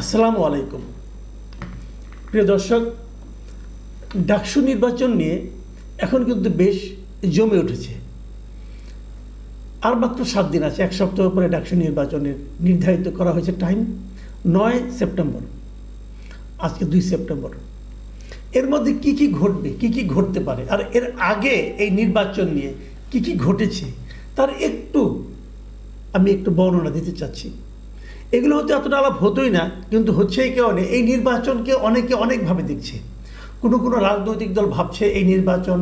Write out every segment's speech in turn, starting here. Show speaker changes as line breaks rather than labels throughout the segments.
আসসালামু আলাইকুম প্রিয় দর্শক, ডাকসু নির্বাচন নিয়ে এখন কিন্তু বেশ জমে উঠেছে। আর মাত্র 7 দিন আছে, 1 সপ্তাহ পরে ডাকসু নির্বাচনের নির্ধারিত করা হয়েছে টাইম 9 সেপ্টেম্বর, আজকে 2 সেপ্টেম্বর। এর মধ্যে কি কি ঘটবে, কি কি ঘটতে পারে, আর এর আগে এই নির্বাচন নিয়ে কি কি ঘটেছে তার আমি একটু বর্ণনা দিতে চাচ্ছি। এগুলো হতে এতটা আলাপ হতোই না, কিন্তু হচ্ছে এই কারণে এই নির্বাচনকে অনেকে অনেকভাবে দেখছে। কোনো রাজনৈতিক দল ভাবছে এই নির্বাচন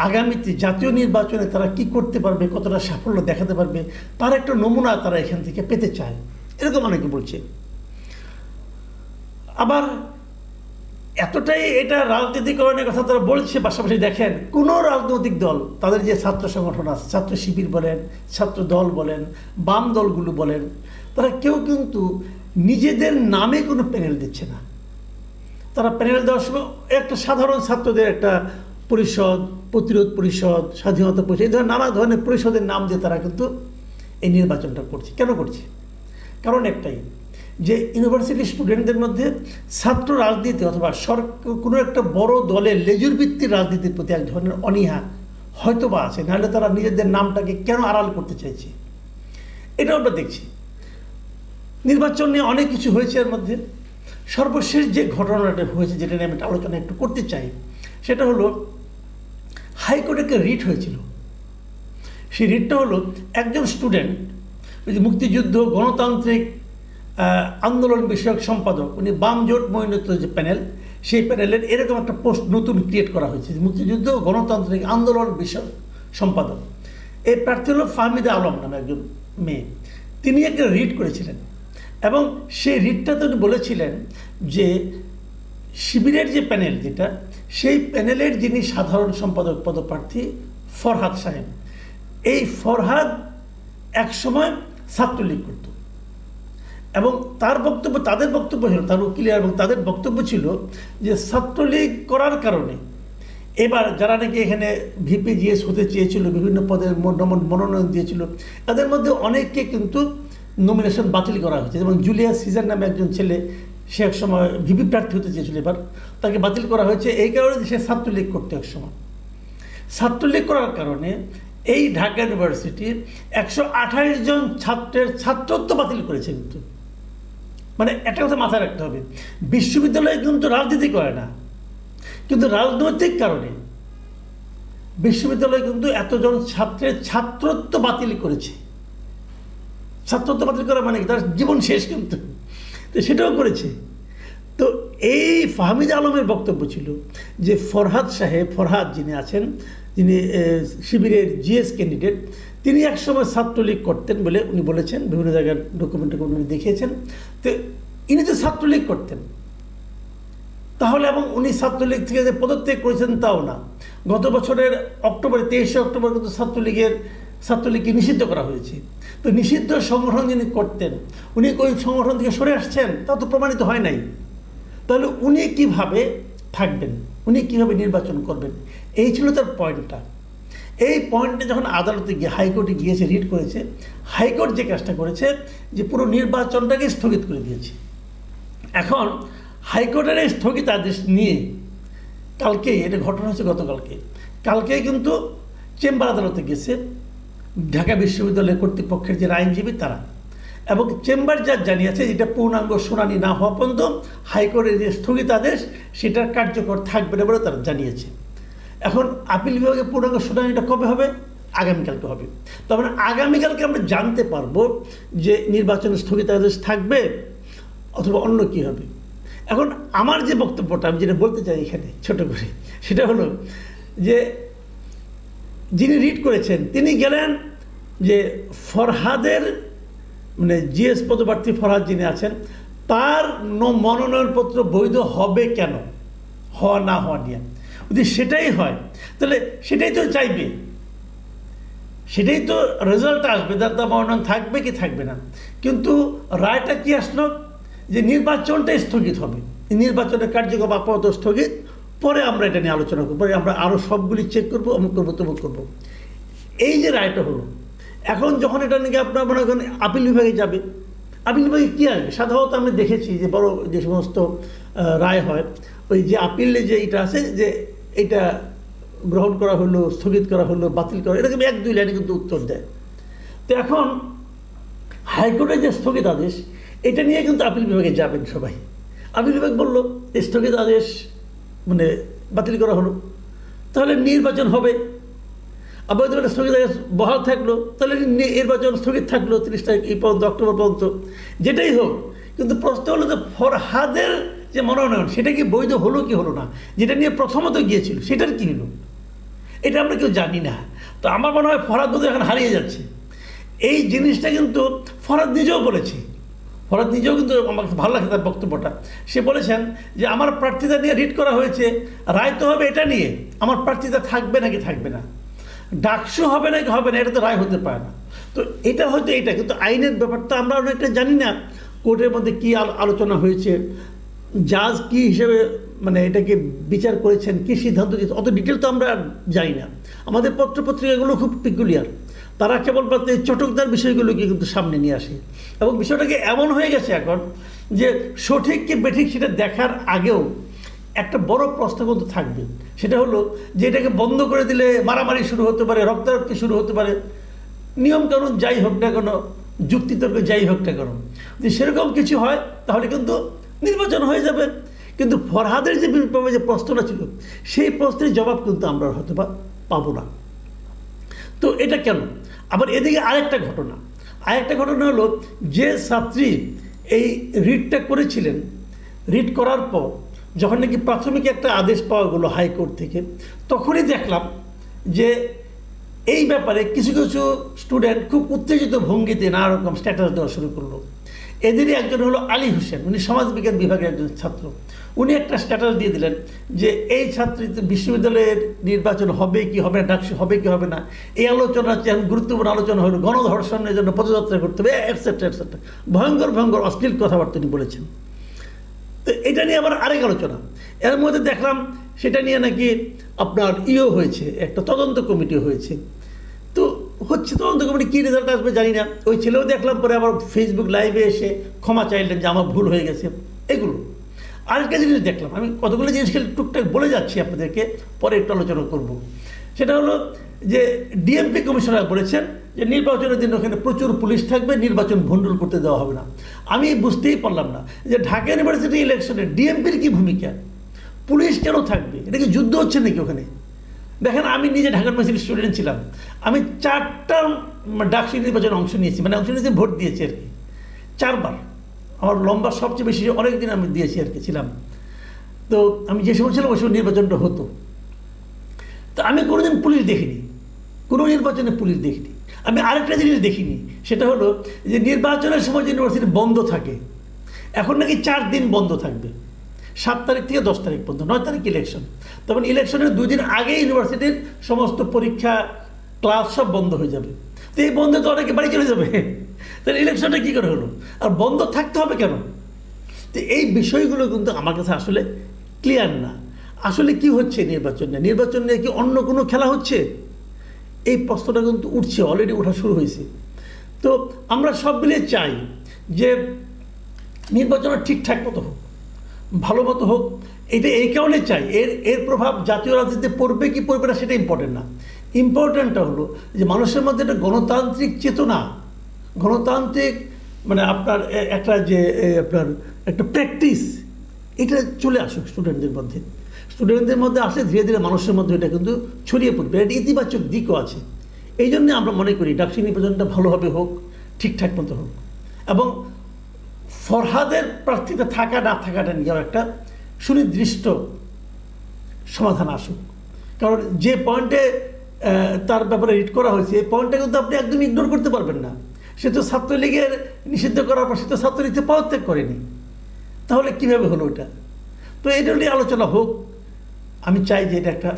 আগামীতে জাতীয় নির্বাচনে তারা কি করতে পারবে, কতটা সাফল্য দেখাতে পারবে, তার একটা নমুনা তারা এখান থেকে পেতে চায়, এরকম অনেকে বলছে। আবার এতটাই এটা রাজনীতিকরণের কথা তারা বলছে, পাশাপাশি দেখেন কোনো রাজনৈতিক দল তাদের যে ছাত্র সংগঠন আছে, ছাত্র শিবির বলেন, ছাত্র দল বলেন, বাম দলগুলো বলেন, তারা কেউ কিন্তু নিজেদের নামে কোনো প্যানেল দিচ্ছে না। তারা প্যানেল দেওয়ার সময় একটা সাধারণ ছাত্রদের একটা পরিষদ, প্রতিরোধ পরিষদ, স্বাধীনতা পরিষদ, এই ধরনের নানা ধরনের পরিষদের নাম দিয়ে তারা কিন্তু এই নির্বাচনটা করছে। কেন করছে? কারণ একটাই, যে ইউনিভার্সিটির স্টুডেন্টদের মধ্যে ছাত্র রাজনীতি অথবা কোনো একটা বড় দলের লেজুর ভিত্তির রাজনীতির প্রতি এক ধরনের অনীহা হয়তো বা আছে, নাহলে তারা নিজেদের নামটাকে কেন আড়াল করতে চাইছে, এটা আমরা দেখছি। নির্বাচন নিয়ে অনেক কিছু হয়েছে। এর মধ্যে সর্বশেষ যে ঘটনাটা হয়েছে, যেটা নিয়ে আমি আলোচনা একটু করতে চাই, সেটা হলো হাইকোর্টে একটা রিট হয়েছিল। সেই রিটটা হলো একজন স্টুডেন্ট, মুক্তিযুদ্ধ গণতান্ত্রিক আন্দোলন বিষয়ক সম্পাদক, উনি বাম জোট মনোনীত যে প্যানেল, সেই প্যানেলের এরকম একটা পোস্ট নতুন ক্রিয়েট করা হয়েছে, মুক্তিযুদ্ধ গণতান্ত্রিক আন্দোলন বিষয়ক সম্পাদক। এই প্রার্থী হলো ফাহমিদা আলম নামে একজন মেয়ে। তিনি একটা রিট করেছিলেন এবং সেই রিটটাতে উনি বলেছিলেন যে শিবিরের যে প্যানেল, যেটা সেই প্যানেলের যিনি সাধারণ সম্পাদক পদপ্রার্থী ফরহাদ সাহেব, এই ফরহাদ একসময় ছাত্রলীগ করত এবং তাদের বক্তব্য ছিল, তার উকিলের এবং তাদের বক্তব্য ছিল যে ছাত্রলীগ করার কারণে এবার যারা নাকি এখানে ভিপিজিএস হতে চেয়েছিল, বিভিন্ন পদের মনোনয়ন দিয়েছিল, তাদের মধ্যে অনেককে কিন্তু নমিনেশন বাতিল করা হয়েছে। যেমন জুলিয়াস সিজার নামে একজন ছেলে, সে এক সময় ভিপি প্রার্থী হতে চেয়েছিল, এবার তাকে বাতিল করা হয়েছে এই কারণে সে ছাত্রলীগ করতে এক সময়। ছাত্রলীগ করার কারণে এই ঢাকা ইউনিভার্সিটির 128 জন ছাত্রের ছাত্রত্ব বাতিল করেছে। কিন্তু মানে একটা কথা মাথায় রাখতে হবে, বিশ্ববিদ্যালয়ে কিন্তু রাজনীতি করে না, কিন্তু রাজনৈতিক কারণে বিশ্ববিদ্যালয় কিন্তু এতজন ছাত্রের ছাত্রত্ব বাতিল করেছে। ছাত্রত্ব বাতিল করা মানে কি, তার জীবন শেষ, কিন্তু তো সেটাও করেছে। তো এই ফাহমিদা আলমের বক্তব্য ছিল যে ফরহাদ যিনি আছেন, যিনি শিবিরের জিএস ক্যান্ডিডেট, তিনি একসময় ছাত্রলীগ করতেন বলে উনি বলেছেন, বিভিন্ন জায়গার ডকুমেন্টে উনি দেখিয়েছেন। তো ইনি তো ছাত্রলীগ করতেন, তাহলে এবং উনি ছাত্রলীগ থেকে যে পদত্যাগ করেছেন তাও না। গত বছরের অক্টোবরে, 23শে অক্টোবর কিন্তু ছাত্রলীগকে নিষিদ্ধ করা হয়েছে। তো নিষিদ্ধ সংগঠন যিনি করতেন, উনি ওই সংগঠন থেকে সরে আসছেন, তা তো প্রমাণিত হয় নাই। তাহলে উনি কিভাবে থাকবেন, উনি কিভাবে নির্বাচন করবেন, এই ছিল তার পয়েন্টটা। এই পয়েন্টে যখন আদালতে গিয়ে হাইকোর্টে গিয়েছে, রিট করেছে, হাইকোর্ট যে কাজটা করেছে যে পুরো নির্বাচনটাকে স্থগিত করে দিয়েছে। এখন হাইকোর্টের এই স্থগিতাদেশ নিয়ে এটা ঘটনা হচ্ছে কালকে কিন্তু চেম্বার আদালতে গেছে ঢাকা বিশ্ববিদ্যালয় কর্তৃপক্ষের যে আইনজীবী তারা, এবং চেম্বার যা জানিয়েছে যেটা পূর্ণাঙ্গ শুনানি না হওয়া পর্যন্ত হাইকোর্টের যে স্থগিতাদেশ সেটা কার্যকর থাকবে না বলে তারা জানিয়েছে। এখন আপিল বিভাগে পূর্ণাঙ্গ শুনানিটা কবে হবে? আগামীকালকে হবে। তবে আগামীকালকে আমরা জানতে পারবো যে নির্বাচনের স্থগিতাদেশ থাকবে অথবা অন্য কী হবে। এখন আমার যে বক্তব্যটা আমি যেটা বলতে চাই এখানে ছোট করে, সেটা হলো যে যিনি রিট করেছেন তিনি গেলেন যে ফরহাদের মানে জিএস পদপ্রার্থী ফরহাদ যিনি আছেন, তার মনোনয়নপত্র বৈধ হবে কেন, হওয়া না হওয়া নিয়ে। যদি সেটাই হয় তাহলে সেটাই তো চাইবে, সেটাই তো রেজাল্ট আসবে, তার মনোনয়ন থাকবে কি থাকবে না। কিন্তু রায়টা কি আসলো যে নির্বাচনটাই স্থগিত হবে, নির্বাচনের কার্যক্রম আপাতত স্থগিত, পরে আমরা এটা নিয়ে আলোচনা করবো, পরে আমরা আরও সবগুলি চেক করবো, অমুক করবো তমুক করবো। এই যে রায়টা হলো, এখন যখন এটা নাকি আপনার মনে করেন আপিল বিভাগে যাবে, আপিল বিভাগে কী আসবে? সাধারণত আমি দেখেছি যে বড় যে সমস্ত রায় হয়, ওই যে আপিলে যে এটা আছে যে এটা গ্রহণ করা হলো, স্থগিত করা হলো, বাতিল করা, এরকম 1-2 লাইনে কিন্তু উত্তর দেয়। তো এখন হাইকোর্টের যে স্থগিত আদেশ, এটা নিয়ে কিন্তু আপিল বিভাগে যাবেন সবাই। আপিল বিভাগ বললো স্থগিত আদেশ মানে বাতিল করা হলো, তাহলে নির্বাচন হবে। আবার যদি একটা স্থগিত আদেশ বহাল থাকলো, তাহলে নির্বাচন স্থগিত থাকলো 30 তারিখ এই পর্যন্ত, অক্টোবর পর্যন্ত, যেটাই হোক। কিন্তু প্রশ্ন হলো যে ফরহাদের যে মনোনয়ন, সেটা কি বৈধ হলো কি হলো না, যেটা নিয়ে প্রথমত গিয়েছিল সেটার কি হলো, এটা আমরা কেউ জানি না। তো আমার মনে হয় ফরহাদ বোধহয় এখন হারিয়ে যাচ্ছে। এই জিনিসটা কিন্তু ফরহাদ নিজেও বলেছে, ফরহাদ নিজেও কিন্তু আমার ভালো লাগে তার বক্তব্যটা। সে বলেছেন যে আমার প্রার্থিতা নিয়ে রিট করা হয়েছে, রায় তো হবে এটা নিয়ে, আমার প্রার্থিতা থাকবে নাকি থাকবে না, ডাকসু হবে নাকি হবে না, এটা তো রায় হতে পারে না। তো এটা হয়তো এটা, কিন্তু আইনের ব্যাপারটা আমরা অনেকটা জানি না। কোর্টের মধ্যে কী আলোচনা হয়েছে, জাজ কী হিসেবে মানে এটাকে বিচার করেছেন, কী সিদ্ধান্ত দিয়েছে, অত ডিটেল তো আমরা জানি না। আমাদের পত্রপত্রিকাগুলো খুব পিকুলিয়ার, তারা কেবলমাত্র এই চটকদার বিষয়গুলোকে কিন্তু সামনে নিয়ে আসে। এবং বিষয়টাকে এমন হয়ে গেছে এখন যে সঠিক কি বেঠিক সেটা দেখার আগেও একটা বড় প্রশ্ন কিন্তু থাকবে, সেটা হলো যে এটাকে বন্ধ করে দিলে মারামারি শুরু হতে পারে, রক্তারক্তি শুরু হতে পারে, নিয়মকানুন যাই হোক না কেন, যুক্তিতর্ক যাই হোক না কেন, যদি সেরকম কিছু হয় তাহলে কিন্তু নির্বাচন হয়ে যাবে। কিন্তু ফরহাদের যে যে প্রশ্নটা ছিল, সেই প্রশ্নের জবাব কিন্তু আমরা হয়তো বা পাবো না। তো এটা কেন? আবার এদিকে আরেকটা ঘটনা হলো, যে ছাত্রী এই রিটটা করেছিলেন, রিট করার পর যখন নাকি প্রাথমিক একটা আদেশ পাওয়া গেলো হাইকোর্ট থেকে, তখনই দেখলাম যে এই ব্যাপারে কিছু কিছু স্টুডেন্ট খুব উত্তেজিত ভঙ্গিতে নানা রকম স্ট্যাটাস দেওয়া শুরু করলো। এদেরই একজন হলো আলী হোসেন, উনি সমাজবিজ্ঞান বিভাগের একজন ছাত্র। উনি একটা স্ট্যাটাস দিয়ে দিলেন যে এই ছাত্রী বিশ্ববিদ্যালয়ের নির্বাচন হবে কি হবে না, ডাকসু হবে কি হবে না, এই আলোচনা গুরুত্বপূর্ণ আলোচনা হলো, গণধর্ষণের জন্য পদযাত্রা করতে হবে, এটসেট্রা এটসেট্রা, ভয়ঙ্কর অশ্লীল কথাবার্তা তিনি বলেছেন। তো এটা নিয়ে আবার আরেক আলোচনা। এর মধ্যে দেখলাম সেটা নিয়ে নাকি আপনার হয়েছে, একটা তদন্ত কমিটি হয়েছে। তো হচ্ছে তদন্ত কমিটি, কী রেজাল্ট আসবে জানি না। ওই ছেলেও দেখলাম পরে আবার ফেসবুক লাইভে এসে ক্ষমা চাইলেন যে আমার ভুল হয়ে গেছে। এগুলো আরেকটা জিনিস দেখলাম, আমি কতগুলো জিনিস খেলে টুকটাক বলে যাচ্ছি আপনাদেরকে, পরে একটু আলোচনা করব। সেটা হলো যে ডিএমপি কমিশনার বলেছেন যে নির্বাচনের দিন ওখানে প্রচুর পুলিশ থাকবে, নির্বাচন ভণ্ডুল করতে দেওয়া হবে না। আমি বুঝতেই পারলাম না যে ঢাকা ইউনিভার্সিটি ইলেকশনে ডিএমপির কী ভূমিকা, পুলিশ কেন থাকবে, এটা কি যুদ্ধ হচ্ছে নাকি ওখানে? দেখেন, আমি নিজে ঢাকা ইউনিভার্সিটির স্টুডেন্ট ছিলাম, আমি 4টা ডাকসু নির্বাচনে অংশ নিয়েছি, মানে অংশ নিয়েছি, ভোট দিয়েছি আর কি 4বার। আমার লম্বা সবচেয়ে বেশি অনেক দিন আমি দিয়েছি আর কি ছিলাম। তো আমি যে সময় ছিলাম ওই সময় নির্বাচনটা হতো। তো আমি কোনোদিন পুলিশ দেখিনি, কোনো নির্বাচনে পুলিশ দেখিনি। আমি আরেকটা জিনিস দেখিনি, সেটা হলো যে নির্বাচনের সময় যে ইউনিভার্সিটি বন্ধ থাকে, এখন নাকি 4 দিন বন্ধ থাকবে, 7 তারিখ থেকে 10 তারিখ পর্যন্ত, 9 তারিখ ইলেকশন। তখন ইলেকশনের 2 দিন আগে ইউনিভার্সিটির সমস্ত পরীক্ষা ক্লাস সব বন্ধ হয়ে যাবে। তো এই বন্ধে তো অনেকে বাড়ি চলে যাবে, তাহলে ইলেকশনটা কী করে হলো, আর বন্ধ থাকতে হবে কেন? তো এই বিষয়গুলো কিন্তু আমার কাছে আসলে ক্লিয়ার না। আসলে কি হচ্ছে নির্বাচন নিয়ে কি অন্য কোনো খেলা হচ্ছে? এই প্রশ্নটা কিন্তু উঠছে, অলরেডি ওঠা শুরু হয়েছে। তো আমরা সব মিলিয়ে চাই যে নির্বাচনটা ঠিকঠাক মতো হোক, ভালো মতো হোক। এটা এই কারণে চাই, এর প্রভাব জাতীয় রাজনীতিতে পড়বে কি পড়বে না সেটা ইম্পর্টেন্ট না। ইম্পর্টেন্টটা হলো যে মানুষের মধ্যে একটা গণতান্ত্রিক চেতনা, গণতান্ত্রিক মানে আপনার একটা যে আপনার একটা প্র্যাকটিস, এটা চলে আসুক স্টুডেন্টদের মধ্যে আসলে ধীরে ধীরে মানুষের মধ্যে এটা কিন্তু ছড়িয়ে পড়বে। একটা ইতিবাচক দিকও আছে। এই জন্যে আমরা মনে করি ডাকসু নির্বাচনটা ভালোভাবে হোক, ঠিকঠাক মতো হোক, এবং ফরহাদের প্রার্থীতে থাকা না থাকাটা নিয়েও একটা সুনির্দিষ্ট সমাধান আসুক। কারণ যে পয়েন্টে তার ব্যাপারে রিট করা হয়েছে, এই পয়েন্টটা কিন্তু আপনি একদম ইগনোর করতে পারবেন না। সে তো ছাত্রলীগের নিষিদ্ধ করার পর সে তো ছাত্রলীগকে পদত্যাগ করেনি, তাহলে কীভাবে হলো ওটা? তো এটা নিয়ে আলোচনা হোক। আমি চাই যে এটা একটা